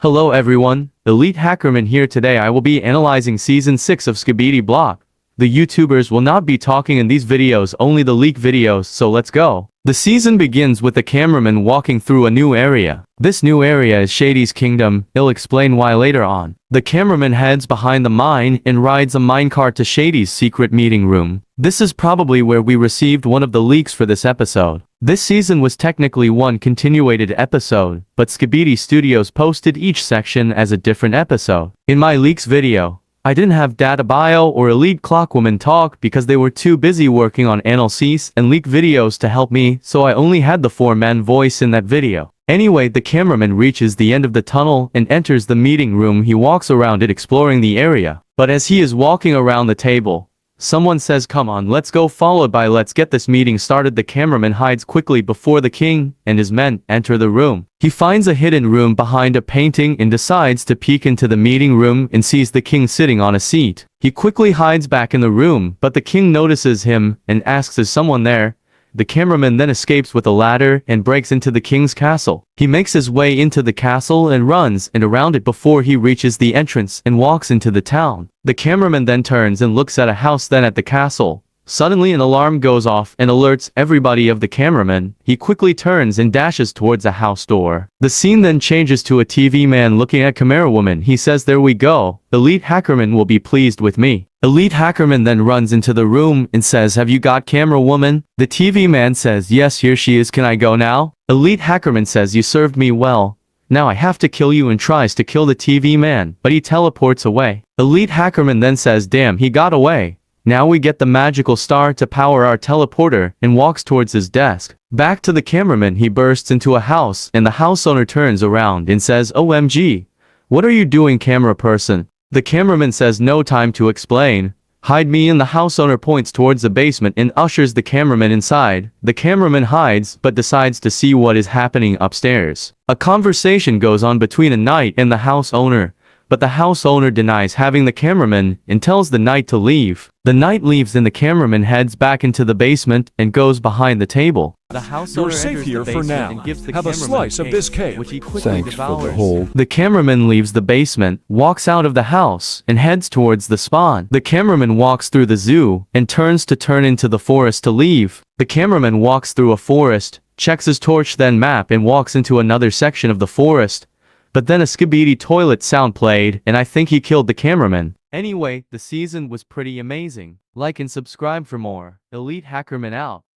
Hello everyone, Elite Hackerman here. Today I will be analyzing Season 6 of Skibidi Block. The YouTubers will not be talking in these videos, only the leak videos, so let's go. The season begins with the cameraman walking through a new area. This new area is Shady's kingdom, he'll explain why later on. The cameraman heads behind the mine and rides a minecart to Shady's secret meeting room. This is probably where we received one of the leaks for this episode. This season was technically one continuated episode, but Skibidi Studios posted each section as a different episode. In my leaks video, I didn't have Data Bio or Elite Clockwoman talk because they were too busy working on analysis and leak videos to help me, so I only had the four-man voice in that video. Anyway, the cameraman reaches the end of the tunnel and enters the meeting room. He walks around it exploring the area. But as he is walking around the table, someone says, "Come on, let's go," followed by, "Let's get this meeting started." The cameraman hides quickly before the king and his men enter the room. He finds a hidden room behind a painting and decides to peek into the meeting room and sees the king sitting on a seat. He quickly hides back in the room, but the king notices him and asks, "Is someone there?" The cameraman then escapes with a ladder and breaks into the king's castle. He makes his way into the castle and runs and around it before he reaches the entrance and walks into the town. The cameraman then turns and looks at a house, then at the castle. Suddenly an alarm goes off and alerts everybody of the cameraman. He quickly turns and dashes towards a house door. The scene then changes to a TV man looking at camerawoman. He says, "There we go. Elite Hackerman will be pleased with me." Elite Hackerman then runs into the room and says, "Have you got camera woman?" The TV man says, "Yes, here she is. Can I go now?" Elite Hackerman says, "You served me well. Now I have to kill you," and tries to kill the TV man, but he teleports away. Elite Hackerman then says, "Damn, he got away. Now we get the magical star to power our teleporter," and walks towards his desk. Back to the cameraman, he bursts into a house and the house owner turns around and says, "OMG, what are you doing, camera person?" The cameraman says, "No time to explain. Hide me," and the house owner points towards the basement and ushers the cameraman inside. The cameraman hides but decides to see what is happening upstairs. A conversation goes on between a knight and the house owner, but the house owner denies having the cameraman and tells the knight to leave. The knight leaves and the cameraman heads back into the basement and goes behind the table. The house owner You're safe enters here the for basement now. and gives the Have a cameraman slice of this cake. which he quickly Thanks for the devours. whole. The cameraman leaves the basement, walks out of the house, and heads towards the spawn. The cameraman walks through the zoo and turns to turn into the forest to leave. The cameraman walks through a forest, checks his torch then map, and walks into another section of the forest. But then a Skibidi toilet sound played, and I think he killed the cameraman. Anyway, the season was pretty amazing. Like and subscribe for more. Elite Hackerman out.